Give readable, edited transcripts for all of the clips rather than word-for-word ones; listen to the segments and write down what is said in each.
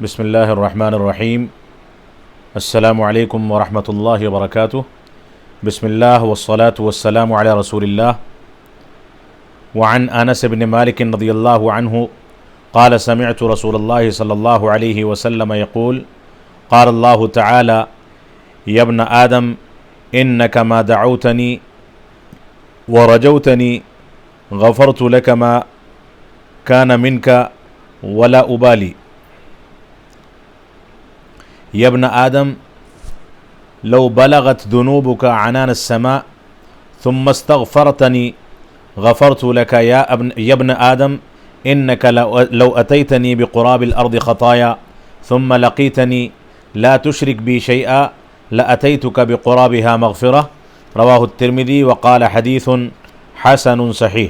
بسم اللہ الرحمن الرحیم السلام علیکم ورحمۃ اللہ وبرکاتہ بسم اللہ والصلاة والسلام علی رسول اللہ وعن انس بن مالک رضی اللہ عنہ قال سمعت رسول اللہ صلی اللہ علیہ وسلم يقول قال اللہ تعالی یا ابن آدم انک ما دعوتنی ورجوتنی غفرت لك ما كان منك ولا أبالي يا ابن آدم لو بلغت ذنوبك عنان السماء ثم استغفرتني غفرت لك يا ابن آدم إنك لو أتيتني بقراب الأرض خطايا ثم لقيتني لا تشرك بي شيئا لأتيتك بقرابها مغفرة رواه الترمذي وقال حديث حسن صحيح۔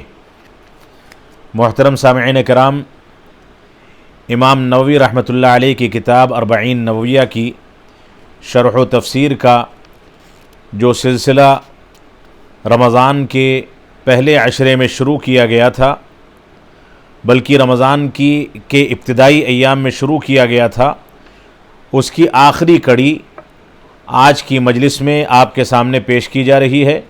محترم سامعین کرام، امام نووی رحمۃ اللہ علیہ کی کتاب اربعین نوویہ کی شرح و تفسیر کا جو سلسلہ رمضان کے پہلے عشرے میں شروع کیا گیا تھا، بلکہ رمضان کے ابتدائی ایام میں شروع کیا گیا تھا، اس کی آخری کڑی آج کی مجلس میں آپ کے سامنے پیش کی جا رہی ہے۔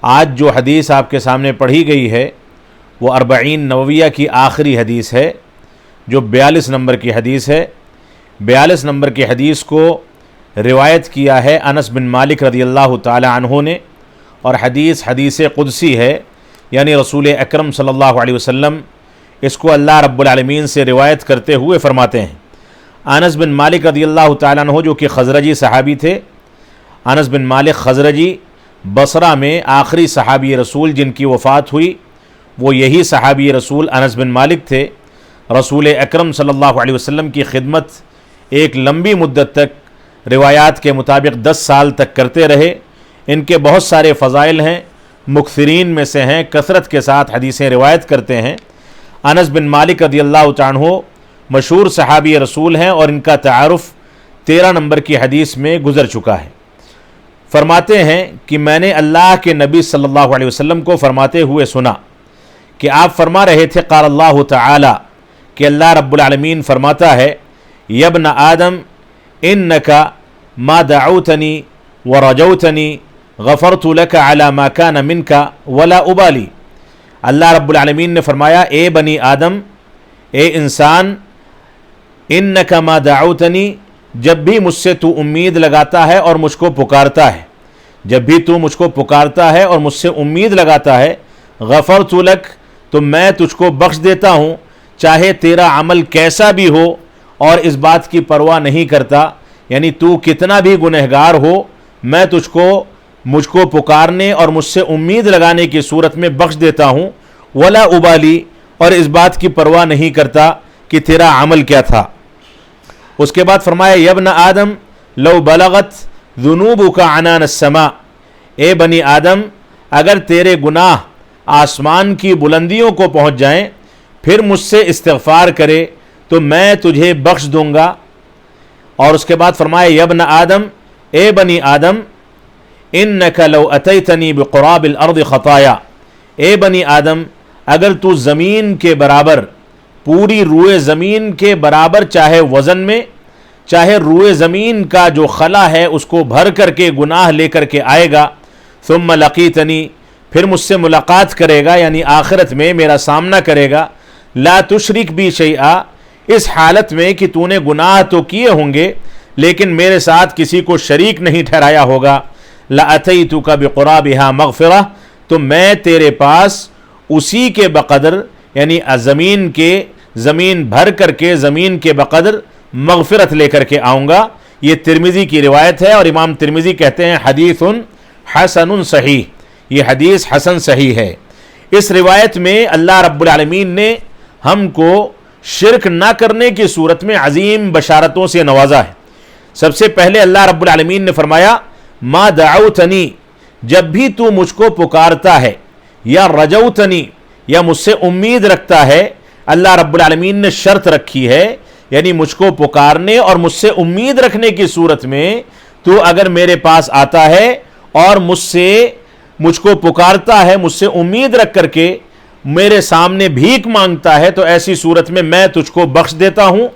آج جو حدیث آپ کے سامنے پڑھی گئی ہے وہ اربعین نوویہ کی آخری حدیث ہے، جو 42 نمبر کی حدیث ہے۔ 42 نمبر کی حدیث کو روایت کیا ہے انس بن مالک رضی اللہ تعالی عنہ نے، اور حدیث قدسی ہے، یعنی رسول اکرم صلی اللہ علیہ وسلم اس کو اللہ رب العالمین سے روایت کرتے ہوئے فرماتے ہیں۔ انس بن مالک رضی اللہ تعالی عنہ جو کہ خزرجی صحابی تھے، انس بن مالک خزرجی بصرہ میں آخری صحابی رسول جن کی وفات ہوئی وہ یہی صحابی رسول انس بن مالک تھے۔ رسول اکرم صلی اللہ علیہ وسلم کی خدمت ایک لمبی مدت تک روایات کے مطابق 10 سال تک کرتے رہے۔ ان کے بہت سارے فضائل ہیں، مکثرین میں سے ہیں، کثرت کے ساتھ حدیثیں روایت کرتے ہیں۔ انس بن مالک رضی اللہ تعالی عنہ مشہور صحابی رسول ہیں، اور ان کا تعارف 13 نمبر کی حدیث میں گزر چکا ہے۔ فرماتے ہیں کہ میں نے اللہ کے نبی صلی اللہ علیہ وسلم کو فرماتے ہوئے سنا کہ آپ فرما رہے تھے قال اللہ تعالی، کہ اللہ رب العالمین فرماتا ہے یا ابن آدم انک ما دعوتنی ورجوتنی غفرت لک علی ما کان منک ولا ابالی۔ اللہ رب العالمین نے فرمایا اے بنی آدم، اے انسان، انک ما دعوتنی، جب بھی مجھ سے تو امید لگاتا ہے اور مجھ کو پکارتا ہے، جب بھی تو مجھ کو پکارتا ہے اور مجھ سے امید لگاتا ہے، غفرت لک، تو میں تجھ کو بخش دیتا ہوں، چاہے تیرا عمل کیسا بھی ہو، اور اس بات کی پرواہ نہیں کرتا، یعنی تو کتنا بھی گنہگار ہو، میں مجھ کو پکارنے اور مجھ سے امید لگانے کی صورت میں بخش دیتا ہوں، ولا ابالی، اور اس بات کی پرواہ نہیں کرتا کہ تیرا عمل کیا تھا۔ اس کے بعد فرمایا یا ابن آدم لو بلغت ذنوبک عنان السماء، اے بنی آدم اگر تیرے گناہ آسمان کی بلندیوں کو پہنچ جائیں، پھر مجھ سے استغفار کرے تو میں تجھے بخش دوں گا۔ اور اس کے بعد فرمایا یا ابن آدم، اے بنی آدم، انک لو اتیتنی بقراب الارض خطایا، اے بنی آدم اگر تو زمین کے برابر، پوری روئے زمین کے برابر، چاہے وزن میں، چاہے روئے زمین کا جو خلا ہے اس کو بھر کر کے گناہ لے کر کے آئے گا، ثم لقیتنی، پھر مجھ سے ملاقات کرے گا، یعنی آخرت میں میرا سامنا کرے گا، لا تشرک بی شیئا، اس حالت میں کہ تو نے گناہ تو کیے ہوں گے لیکن میرے ساتھ کسی کو شریک نہیں ٹھہرایا ہوگا، لأتیتک بقرابها مغفرہ، تو میں تیرے پاس اسی کے بقدر، یعنی زمین بھر کر کے زمین کے بقدر مغفرت لے کر کے آؤں گا۔ یہ ترمذی کی روایت ہے، اور امام ترمذی کہتے ہیں حدیث حسن صحیح، یہ حدیث حسن صحیح ہے۔ اس روایت میں اللہ رب العالمین نے ہم کو شرک نہ کرنے کی صورت میں عظیم بشارتوں سے نوازا ہے۔ سب سے پہلے اللہ رب العالمین نے فرمایا ما دعوتنی، جب بھی تو مجھ کو پکارتا ہے، یا رجوتنی، یا مجھ سے امید رکھتا ہے۔ اللہ رب العالمین نے شرط رکھی ہے، یعنی مجھ کو پکارنے اور مجھ سے امید رکھنے کی صورت میں تو اگر میرے پاس آتا ہے اور مجھ کو پکارتا ہے، مجھ سے امید رکھ کر کے میرے سامنے بھیک مانگتا ہے، تو ایسی صورت میں تجھ کو بخش دیتا ہوں۔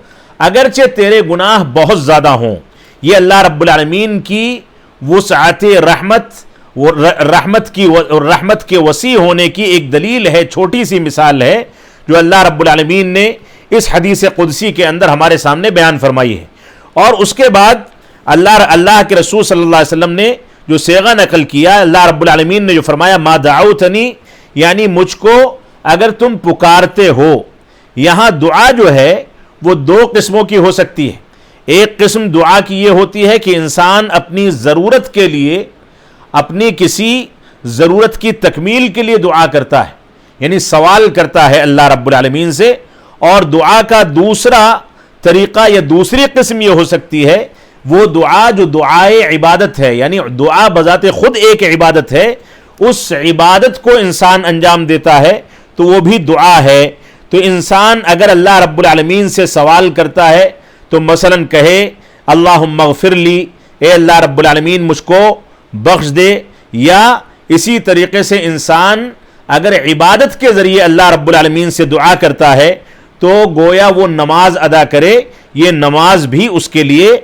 اگرچہ تیرے گناہ بہت زیادہ ہوں. یہ اللہ رب العالمین کی وسعت رحمت کے وسیع ہونے کی ایک دلیل ہے، چھوٹی سی مثال ہے جو اللہ رب العالمین نے اس حدیث قدسی کے اندر ہمارے سامنے بیان فرمائی ہے. اور اس کے بعد اللہ کے رسول صلی اللہ علیہ وسلم نے جو صیغہ نقل کیا، اللہ رب العالمین نے جو فرمایا ما دعوتنی، یعنی مجھ کو اگر تم پکارتے ہو. یہاں دعا جو ہے وہ دو قسموں کی ہو سکتی ہے. ایک قسم دعا کی یہ ہوتی ہے کہ انسان اپنی ضرورت کے لیے، اپنی کسی ضرورت کی تکمیل کے لیے دعا کرتا ہے، یعنی سوال کرتا ہے اللہ رب العالمین سے. اور دعا کا دوسرا طریقہ یا دوسری قسم یہ ہو سکتی ہے وہ دعا جو دعائے عبادت ہے، یعنی دعا بذات خود ایک عبادت ہے، اس عبادت کو انسان انجام دیتا ہے تو وہ بھی دعا ہے. تو انسان اگر اللہ رب العالمین سے سوال کرتا ہے تو مثلا کہے اللہم اغفر لی، اے اللہ رب العالمین مجھ کو بخش دے. یا اسی طریقے سے انسان اگر عبادت کے ذریعے اللہ رب العالمین سے دعا کرتا ہے تو گویا وہ نماز ادا کرے، یہ نماز بھی اس کے لیے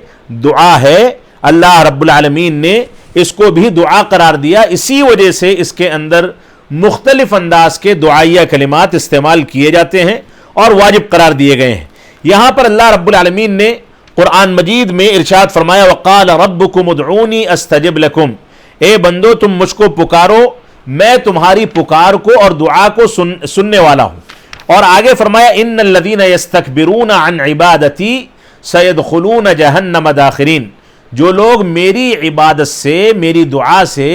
دعا ہے. اللہ رب العالمین نے اس کو بھی دعا قرار دیا، اسی وجہ سے اس کے اندر مختلف انداز کے دعائیہ کلمات استعمال کیے جاتے ہیں اور واجب قرار دیے گئے ہیں. یہاں پر اللہ رب العالمین نے قرآن مجید میں ارشاد فرمایا وقال ربکم ادعونی استجب لکم، اے بندو تم مجھ کو پکارو میں تمہاری پکار کو اور دعا کو سننے والا ہوں. اور آگے فرمایا ان الذین یستکبرون عن عبادتی سیدخلون جہنم داخرین، جو لوگ میری عبادت سے، میری دعا سے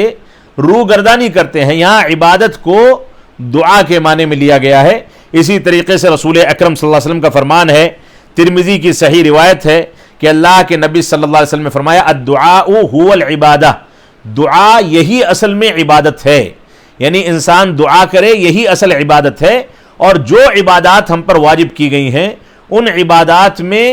روگردانی کرتے ہیں. یہاں عبادت کو دعا کے معنی میں لیا گیا ہے. اسی طریقے سے رسول اکرم صلی اللہ علیہ وسلم کا فرمان ہے، ترمذی کی صحیح روایت ہے کہ اللہ کے نبی صلی اللہ علیہ وسلم نے فرمایا الدعاء هو العبادہ، دعا یہی اصل میں عبادت ہے، یعنی انسان دعا کرے یہی اصل عبادت ہے. اور جو عبادات ہم پر واجب کی گئی ہیں ان عبادات میں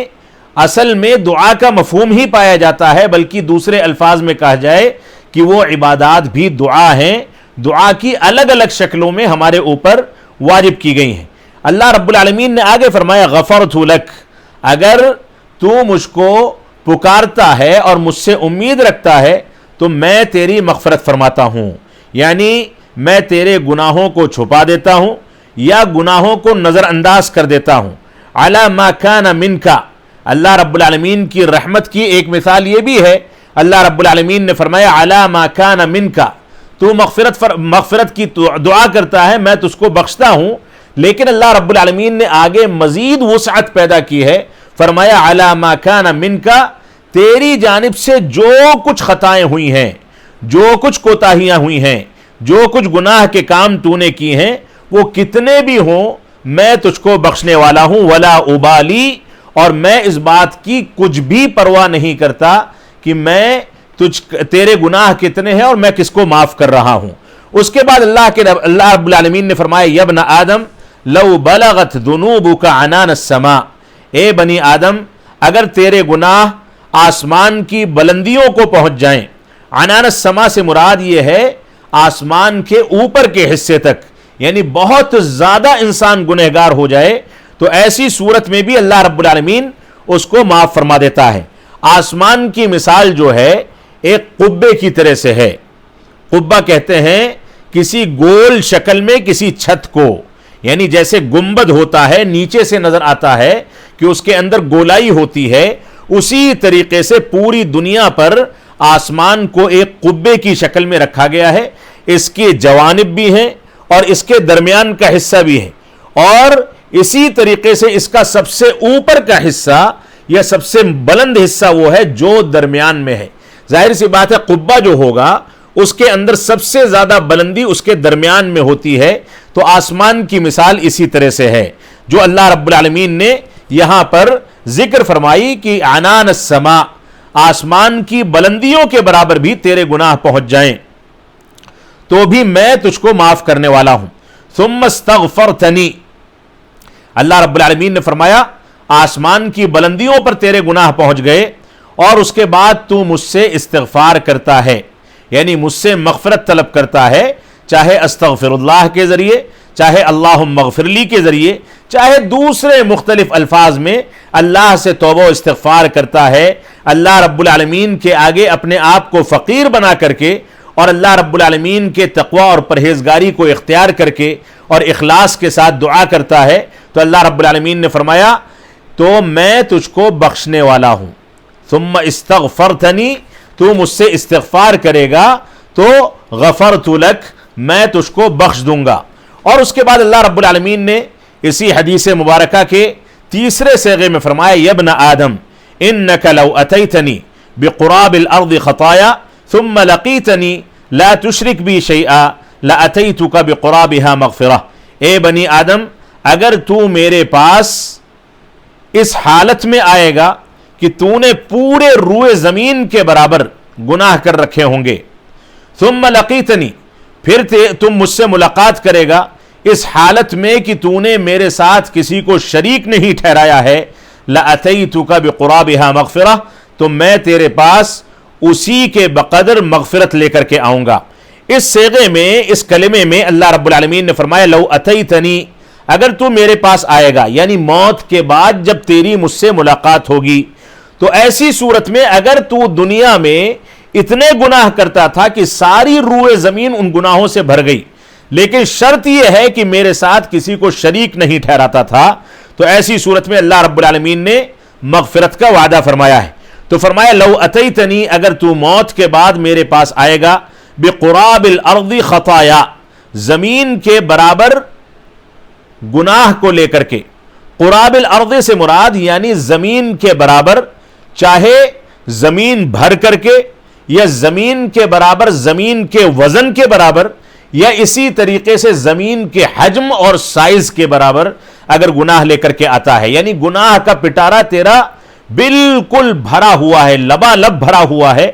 اصل میں دعا کا مفہوم ہی پایا جاتا ہے، بلکہ دوسرے الفاظ میں کہا جائے کہ وہ عبادات بھی دعا ہیں، دعا کی الگ الگ شکلوں میں ہمارے اوپر واجب کی گئی ہیں. اللہ رب العالمین نے آگے فرمایا غفرت لک، اگر تو مجھ کو پکارتا ہے اور مجھ سے امید رکھتا ہے تو میں تیری مغفرت فرماتا ہوں، یعنی میں تیرے گناہوں کو چھپا دیتا ہوں یا گناہوں کو نظر انداز کر دیتا ہوں. علی ما کان منک، اللہ رب العالمین کی رحمت کی ایک مثال یہ بھی ہے، اللہ رب العالمین نے فرمایا علی ما کان منک، تو مغفرت کی دعا کرتا ہے میں تجھ کو بخشتا ہوں. لیکن اللہ رب العالمین نے آگے مزید وسعت پیدا کی ہے، فرمایا علی ما کان منک، تیری جانب سے جو کچھ خطائیں ہوئی ہیں، جو کچھ کوتاہیاں ہوئی ہیں، جو کچھ گناہ کے کام تو نے کی ہیں، وہ کتنے بھی ہوں میں تجھ کو بخشنے والا ہوں. ولا ابالی، اور میں اس بات کی کچھ بھی پرواہ نہیں کرتا کہ میں تیرے گناہ کتنے ہیں اور میں کس کو معاف کر رہا ہوں. اس کے بعد اللہ رب العالمین نے فرمایا یا ابن آدم لو بلغت ذنوبک عنان السماء، اے بنی آدم اگر تیرے گناہ آسمان کی بلندیوں کو پہنچ جائیں. عنان السماء سے مراد یہ ہے آسمان کے اوپر کے حصے تک، یعنی بہت زیادہ انسان گنہگار ہو جائے تو ایسی صورت میں بھی اللہ رب العالمین اس کو معاف فرما دیتا ہے. آسمان کی مثال جو ہے ایک قبے کی طرح سے ہے. قبہ کہتے ہیں کسی گول شکل میں کسی چھت کو، یعنی جیسے گنبد ہوتا ہے نیچے سے نظر آتا ہے کہ اس کے اندر گولائی ہوتی ہے، اسی طریقے سے پوری دنیا پر آسمان کو ایک قبے کی شکل میں رکھا گیا ہے. اس کے جوانب بھی ہیں اور اس کے درمیان کا حصہ بھی ہے، اور اسی طریقے سے اس کا سب سے اوپر کا حصہ یا سب سے بلند حصہ وہ ہے جو درمیان میں ہے. ظاہر سی بات ہے قبہ جو ہوگا اس کے اندر سب سے زیادہ بلندی اس کے درمیان میں ہوتی ہے. تو آسمان کی مثال اسی طرح سے ہے جو اللہ رب العالمین نے یہاں پر ذکر فرمائی کہ عنان السماء، آسمان کی بلندیوں کے برابر بھی تیرے گناہ پہنچ جائیں تو بھی میں تجھ کو معاف کرنے والا ہوں. ثم استغفرتنی، اللہ رب العالمین نے فرمایا آسمان کی بلندیوں پر تیرے گناہ پہنچ گئے اور اس کے بعد تو مجھ سے استغفار کرتا ہے، یعنی مجھ سے مغفرت طلب کرتا ہے، چاہے استغفر اللہ کے ذریعے، چاہے اللہم اغفر لی کے ذریعے، چاہے دوسرے مختلف الفاظ میں اللہ سے توبہ و استغفار کرتا ہے، اللہ رب العالمین کے آگے اپنے آپ کو فقیر بنا کر کے اور اللہ رب العالمین کے تقوی اور پرہیزگاری کو اختیار کر کے اور اخلاص کے ساتھ دعا کرتا ہے، تو اللہ رب العالمین نے فرمایا تو میں تجھ کو بخشنے والا ہوں، ثم استغفرتنی، تو مجھ سے استغفار کرے گا تو غفرت لک، میں تجھ کو بخش دوں گا۔ اور اس کے بعد اللہ رب العالمین نے اسی حدیث مبارکہ کے تیسرے صیغے میں فرمایا یا ابن آدم انک لو اتیتنی بقراب الارض خطایا ثم لقیتنی لا تشرک بی شیئا لاتیتک بقرابها مغفرہ، اے بنی آدم اگر تو میرے پاس اس حالت میں آئے گا کہ تو نے پورے روئے زمین کے برابر گناہ کر رکھے ہوں گے، ثم لقیتنی، پھر تم مجھ سے ملاقات کرے گا اس حالت میں کہ تو نے میرے ساتھ کسی کو شریک نہیں ٹھہرایا ہے، لَأَتَيْتُكَ بِقُرَابِهَا مَغْفِرَةً، تو میں تیرے پاس اسی کے بقدر مغفرت لے کر کے آؤں گا۔ اس صیغے میں، اس کلمے میں اللہ رب العالمین نے فرمایا لو اتیتنی، اگر تو میرے پاس آئے گا، یعنی موت کے بعد جب تیری مجھ سے ملاقات ہوگی، تو ایسی صورت میں اگر تو دنیا میں اتنے گناہ کرتا تھا کہ ساری روئے زمین ان گناہوں سے بھر گئی، لیکن شرط یہ ہے کہ میرے ساتھ کسی کو شریک نہیں ٹھہراتا تھا، تو ایسی صورت میں اللہ رب العالمین نے مغفرت کا وعدہ فرمایا ہے۔ تو فرمایا لو اتیتنی، اگر تو موت کے بعد میرے پاس آئے گا، بقراب الارض خطایا، زمین کے برابر گناہ کو لے کر کے، قراب الارض سے مراد یعنی زمین کے برابر، چاہے زمین بھر کر کے یا زمین کے برابر، زمین کے وزن کے برابر، یا اسی طریقے سے زمین کے حجم اور سائز کے برابر اگر گناہ لے کر کے آتا ہے، یعنی گناہ کا پٹارا تیرا بالکل بھرا ہوا ہے، لبالب بھرا ہوا ہے،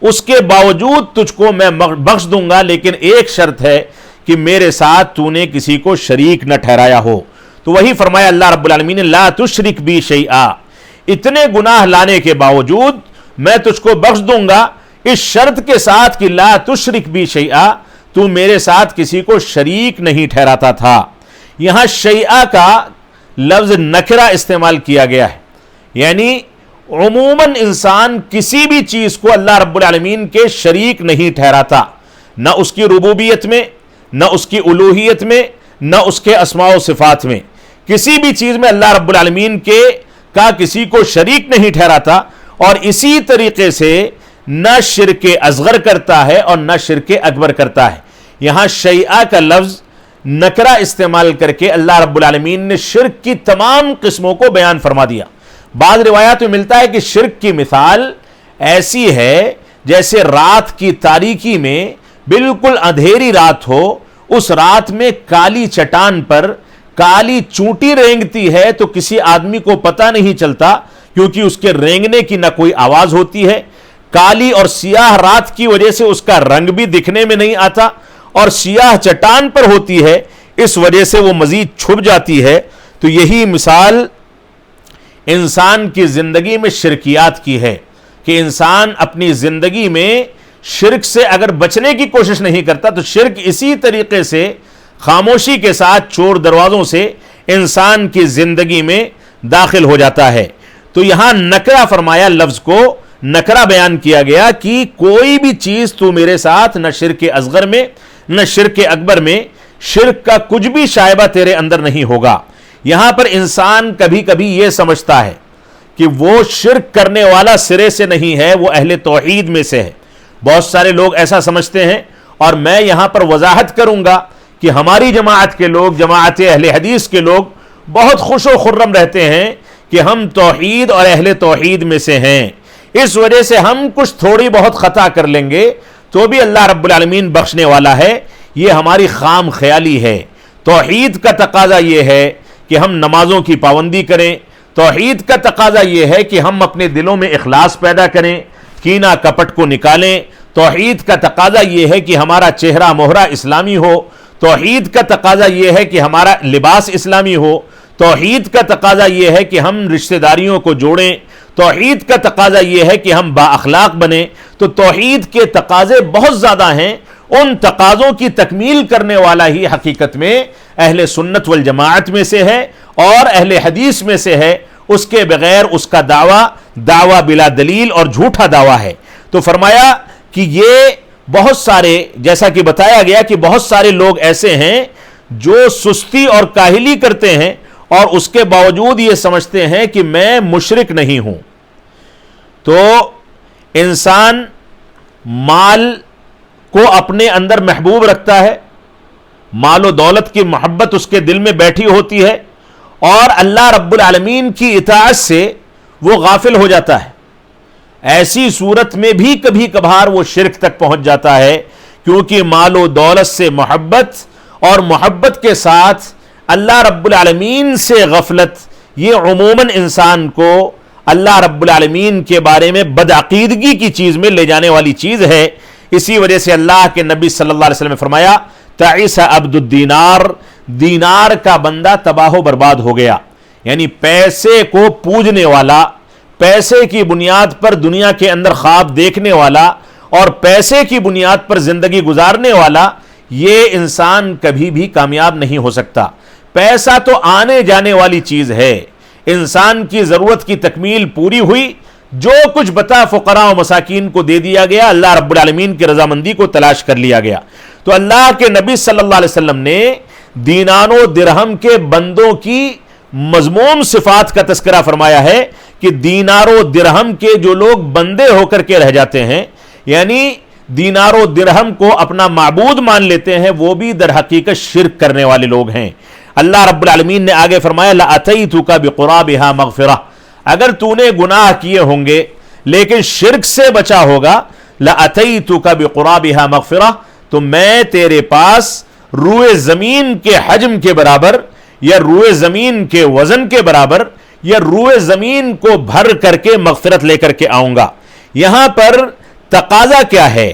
اس کے باوجود تجھ کو میں بخش دوں گا، لیکن ایک شرط ہے کہ میرے ساتھ تو نے کسی کو شریک نہ ٹھہرایا ہو۔ تو وہی فرمایا اللہ رب العالمین نے لا تشرک بی شیئا، اتنے گناہ لانے کے باوجود میں تجھ کو بخش دوں گا، اس شرط کے ساتھ کہ لا تشرک بی شیئا، تو میرے ساتھ کسی کو شریک نہیں ٹھہراتا تھا۔ یہاں شیئا کا لفظ نکرہ استعمال کیا گیا ہے، یعنی عموماً انسان کسی بھی چیز کو اللہ رب العالمین کے شریک نہیں ٹھہراتا، نہ اس کی ربوبیت میں، نہ اس کی الوہیت میں، نہ اس کے اسماء و صفات میں، کسی بھی چیز میں اللہ رب العالمین کے کا کسی کو شریک نہیں ٹھہراتا، اور اسی طریقے سے نہ شرک اصغر کرتا ہے اور نہ شرک اکبر کرتا ہے۔ یہاں شیئا کا لفظ نکرہ استعمال کر کے اللہ رب العالمین نے شرک کی تمام قسموں کو بیان فرما دیا۔ بعض روایات میں ملتا ہے کہ شرک کی مثال ایسی ہے جیسے رات کی تاریکی میں بالکل اندھیری رات ہو، اس رات میں کالی چٹان پر کالی چونٹی رینگتی ہے تو کسی آدمی کو پتہ نہیں چلتا، کیونکہ اس کے رینگنے کی نہ کوئی آواز ہوتی ہے، کالی اور سیاہ رات کی وجہ سے اس کا رنگ بھی دکھنے میں نہیں آتا، اور سیاہ چٹان پر ہوتی ہے، اس وجہ سے وہ مزید چھپ جاتی ہے۔ تو یہی مثال انسان کی زندگی میں شرکیات کی ہے کہ انسان اپنی زندگی میں شرک سے اگر بچنے کی کوشش نہیں کرتا تو شرک اسی طریقے سے خاموشی کے ساتھ چور دروازوں سے انسان کی زندگی میں داخل ہو جاتا ہے۔ تو یہاں نکرہ فرمایا، لفظ کو نکرہ بیان کیا گیا کہ کوئی بھی چیز تو میرے ساتھ نہ شرک اصغر میں نہ شرک اکبر میں، شرک کا کچھ بھی شائبہ تیرے اندر نہیں ہوگا۔ یہاں پر انسان کبھی کبھی یہ سمجھتا ہے کہ وہ شرک کرنے والا سرے سے نہیں ہے، وہ اہل توحید میں سے ہے۔ بہت سارے لوگ ایسا سمجھتے ہیں، اور میں یہاں پر وضاحت کروں گا کہ ہماری جماعت کے لوگ، جماعت اہل حدیث کے لوگ بہت خوش و خرم رہتے ہیں کہ ہم توحید اور اہل توحید میں سے ہیں، اس وجہ سے ہم کچھ تھوڑی بہت خطا کر لیں گے تو بھی اللہ رب العالمین بخشنے والا ہے۔ یہ ہماری خام خیالی ہے۔ توحید کا تقاضا یہ ہے کہ ہم نمازوں کی پابندی کریں، توحید کا تقاضا یہ ہے کہ ہم اپنے دلوں میں اخلاص پیدا کریں، کینہ کپٹ کو نکالیں، توحید کا تقاضا یہ ہے کہ ہمارا چہرہ مہرہ اسلامی ہو، توحید کا تقاضا یہ ہے کہ ہمارا لباس اسلامی ہو، توحید کا تقاضا یہ ہے کہ ہم رشتہ داریوں کو جوڑیں، توحید کا تقاضا یہ ہے کہ ہم با اخلاق بنیں۔ تو توحید کے تقاضے بہت زیادہ ہیں، ان تقاضوں کی تکمیل کرنے والا ہی حقیقت میں اہل سنت والجماعت میں سے ہے اور اہل حدیث میں سے ہے. اس کے بغیر اس کا دعویٰ بلا دلیل اور جھوٹا دعویٰ ہے. تو فرمایا کہ یہ بہت سارے، جیسا کہ بتایا گیا کہ بہت سارے لوگ ایسے ہیں جو سستی اور کاہلی کرتے ہیں اور اس کے باوجود یہ سمجھتے ہیں کہ میں مشرک نہیں ہوں. تو انسان مال کو اپنے اندر محبوب رکھتا ہے، مال و دولت کی محبت اس کے دل میں بیٹھی ہوتی ہے، اور اللہ رب العالمین کی اطاعت سے وہ غافل ہو جاتا ہے. ایسی صورت میں بھی کبھی کبھار وہ شرک تک پہنچ جاتا ہے، کیونکہ مال و دولت سے محبت اور محبت کے ساتھ اللہ رب العالمین سے غفلت، یہ عموماً انسان کو اللہ رب العالمین کے بارے میں بدعقیدگی کی چیز میں لے جانے والی چیز ہے. اسی وجہ سے اللہ کے نبی صلی اللہ علیہ وسلم نے فرمایا تعیس عبد الدینار، دینار کا بندہ تباہ و برباد ہو گیا. یعنی پیسے کو پوجنے والا، پیسے کی بنیاد پر دنیا کے اندر خواب دیکھنے والا اور پیسے کی بنیاد پر زندگی گزارنے والا، یہ انسان کبھی بھی کامیاب نہیں ہو سکتا. پیسہ تو آنے جانے والی چیز ہے. انسان کی ضرورت کی تکمیل پوری ہوئی، جو کچھ بتا فقراء و مساکین کو دے دیا گیا، اللہ رب العالمین کی رضامندی کو تلاش کر لیا گیا. تو اللہ کے نبی صلی اللہ علیہ وسلم نے دینار و درہم کے بندوں کی مذموم صفات کا تذکرہ فرمایا ہے کہ دینار و درہم کے جو لوگ بندے ہو کر کے رہ جاتے ہیں، یعنی دینار و درہم کو اپنا معبود مان لیتے ہیں، وہ بھی در حقیقت شرک کرنے والے لوگ ہیں. اللہ رب العالمین نے آگے فرمایا لَأَتَيْتُكَ بِقُرَابِهَا مَغْفِرَةً، اگر تو نے گناہ کیے ہوں گے لیکن شرک سے بچا ہوگا، لَأَتَيْتُكَ بِقُرَابِهَا مَغْفِرَةً، تو میں تیرے پاس روئے زمین کے حجم کے برابر یا روئے زمین کے وزن کے برابر یا روئے زمین کو بھر کر کے مغفرت لے کر کے آؤں گا. یہاں پر تقاضا کیا ہے؟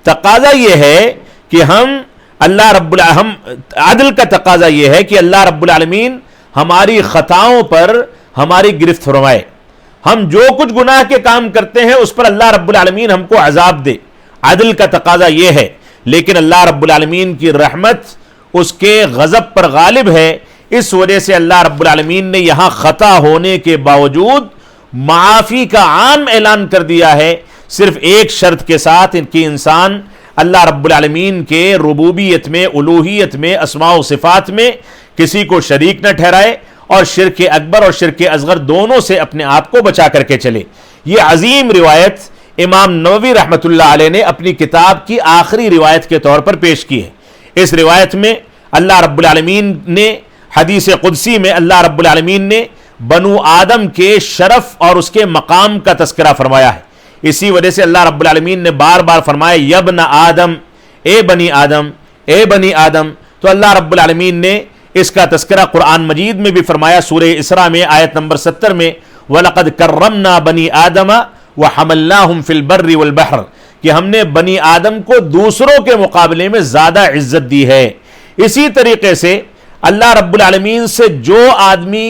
تقاضا یہ ہے کہ ہم عدل کا تقاضا یہ ہے کہ اللہ رب العالمین ہماری خطاؤں پر ہماری گرفت فرمائے. ہم جو کچھ گناہ کے کام کرتے ہیں اس پر اللہ رب العالمین ہم کو عذاب دے. عدل کا تقاضا یہ ہے. لیکن اللہ رب العالمین کی رحمت اس کے غضب پر غالب ہے، اس وجہ سے اللہ رب العالمین نے یہاں خطا ہونے کے باوجود معافی کا عام اعلان کر دیا ہے، صرف ایک شرط کے ساتھ کہ انسان اللہ رب العالمین کے ربوبیت میں، الوہیت میں، اسماء و صفات میں کسی کو شریک نہ ٹھہرائے اور شرک اکبر اور شرک اصغر دونوں سے اپنے آپ کو بچا کر کے چلے. یہ عظیم روایت امام نووی رحمۃ اللہ علیہ نے اپنی کتاب کی آخری روایت کے طور پر پیش کی ہے. اس روایت میں اللہ رب العالمین نے حدیث قدسی میں اللہ رب العالمین نے بنو آدم کے شرف اور اس کے مقام کا تذکرہ فرمایا ہے. اسی وجہ سے اللہ رب العالمین نے بار بار فرمایا یبن آدم، اے بنی آدم، اے بنی آدم. تو اللہ رب العالمین نے اس کا تذکرہ قرآن مجید میں بھی فرمایا، سورہ اسراء میں آیت نمبر 70 میں وَلَقَدْ كَرَّمْنَا بَنِي آدَمَ وَحَمَلْنَاهُمْ فِي الْبَرِّ وَالْبَحْرِ، کہ ہم نے بنی آدم کو دوسروں کے مقابلے میں زیادہ عزت دی ہے. اسی طریقے سے اللہ رب العالمین سے جو آدمی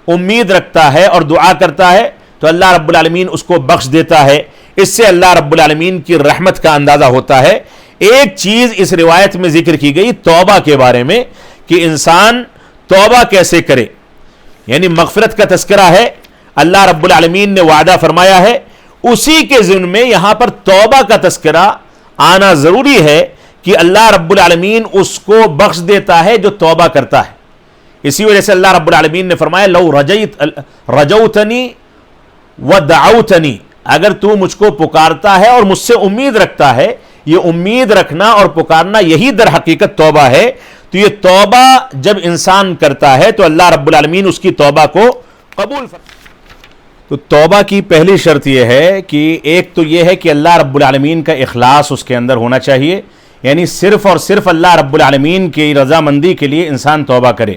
امید رکھتا ہے اور دعا کرتا ہے تو اللہ رب العالمین اس کو بخش دیتا ہے. اس سے اللہ رب العالمین کی رحمت کا اندازہ ہوتا ہے. ایک چیز اس روایت میں ذکر کی گئی توبہ کے بارے میں کہ انسان توبہ کیسے کرے، یعنی مغفرت کا تذکرہ ہے، اللہ رب العالمین نے وعدہ فرمایا ہے، اسی کے ضمن میں یہاں پر توبہ کا تذکرہ آنا ضروری ہے کہ اللہ رب العالمین اس کو بخش دیتا ہے جو توبہ کرتا ہے. اسی وجہ سے اللہ رب العالمین نے فرمایا لو رجوتنی ودعوتنی، اگر تو مجھ کو پکارتا ہے اور مجھ سے امید رکھتا ہے، یہ امید رکھنا اور پکارنا یہی در حقیقت توبہ ہے. تو یہ توبہ جب انسان کرتا ہے تو اللہ رب العالمین اس کی توبہ کو قبول فرماتا ہے. تو توبہ کی پہلی شرط یہ ہے کہ ایک تو یہ ہے کہ اللہ رب العالمین کا اخلاص اس کے اندر ہونا چاہیے، یعنی صرف اور صرف اللہ رب العالمین کی رضامندی کے لیے انسان توبہ کرے.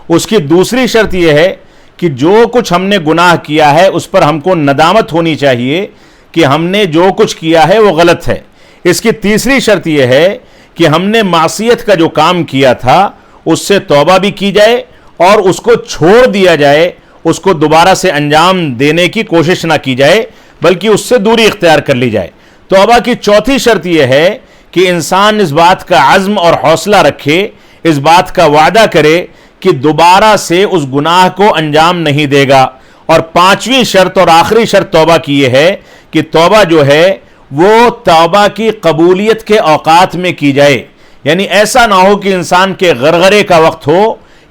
اس کی دوسری شرط یہ ہے کہ جو کچھ ہم نے گناہ کیا ہے اس پر ہم کو ندامت ہونی چاہیے کہ ہم نے جو کچھ کیا ہے وہ غلط ہے. اس کی تیسری شرط یہ ہے کہ ہم نے معصیت کا جو کام کیا تھا اس سے توبہ بھی کی جائے اور اس کو چھوڑ دیا جائے، اس کو دوبارہ سے انجام دینے کی کوشش نہ کی جائے بلکہ اس سے دوری اختیار کر لی جائے. توبہ کی چوتھی شرط یہ ہے کہ انسان اس بات کا عزم اور حوصلہ رکھے، اس بات کا وعدہ کرے کہ دوبارہ سے اس گناہ کو انجام نہیں دے گا۔ اور پانچویں شرط اور آخری شرط توبہ کی یہ ہے کہ توبہ جو ہے وہ توبہ کی قبولیت کے اوقات میں کی جائے، یعنی ایسا نہ ہو کہ انسان کے غرغرے کا وقت ہو،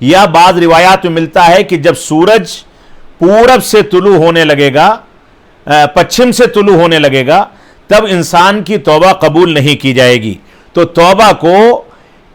یا بعض روایات میں ملتا ہے کہ جب سورج پورب سے طلوع ہونے لگے گا، پچھم سے طلوع ہونے لگے گا، تب انسان کی توبہ قبول نہیں کی جائے گی۔ تو توبہ کو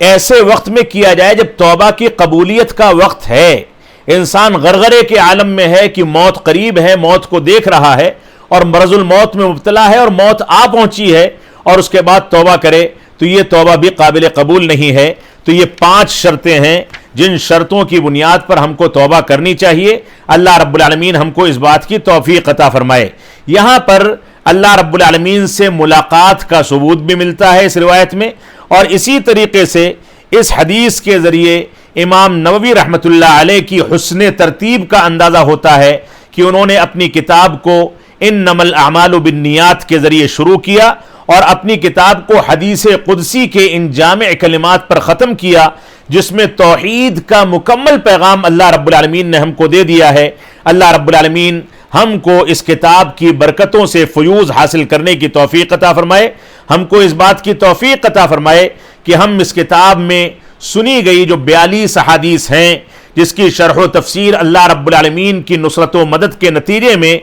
ایسے وقت میں کیا جائے جب توبہ کی قبولیت کا وقت ہے، انسان غرغرے کے عالم میں ہے کہ موت قریب ہے، موت کو دیکھ رہا ہے اور مرض الموت میں مبتلا ہے اور موت آ پہنچی ہے، اور اس کے بعد توبہ کرے تو یہ توبہ بھی قابل قبول نہیں ہے۔ تو یہ 5 شرطیں ہیں جن شرطوں کی بنیاد پر ہم کو توبہ کرنی چاہیے۔ اللہ رب العالمین ہم کو اس بات کی توفیق عطا فرمائے۔ یہاں پر اللہ رب العالمین سے ملاقات کا ثبوت بھی ملتا ہے اس روایت میں، اور اسی طریقے سے اس حدیث کے ذریعے امام نووی رحمۃ اللہ علیہ کی حسن ترتیب کا اندازہ ہوتا ہے کہ انہوں نے اپنی کتاب کو انما الاعمال بالنیات کے ذریعے شروع کیا، اور اپنی کتاب کو حدیث قدسی کے ان جامع کلمات پر ختم کیا، جس میں توحید کا مکمل پیغام اللہ رب العالمین نے ہم کو دے دیا ہے۔ اللہ رب العالمین ہم کو اس کتاب کی برکتوں سے فیوز حاصل کرنے کی توفیق عطا فرمائے، ہم کو اس بات کی توفیق عطا فرمائے کہ ہم اس کتاب میں سنی گئی جو 42 احادیث ہیں، جس کی شرح و تفسیر اللہ رب العالمین کی نصرت و مدد کے نتیجے میں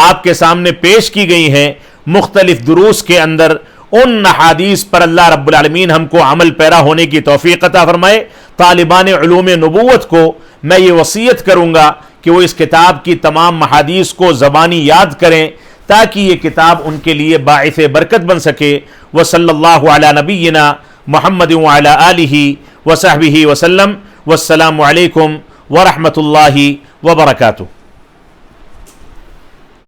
آپ کے سامنے پیش کی گئی ہیں، مختلف دروس کے اندر ان احادیث پر اللہ رب العالمین ہم کو عمل پیرا ہونے کی توفیق عطا فرمائے۔ طالبان علوم نبوت کو میں یہ وصیت کروں گا کہ وہ اس کتاب کی تمام احادیث کو زبانی یاد کریں، تاکہ یہ کتاب ان کے لیے باعث برکت بن سکے۔ وصلی اللہ علی نبینا محمد وعلی آلہ وصحبہ وسلم، والسلام علیکم ورحمۃ اللہ وبرکاتہ۔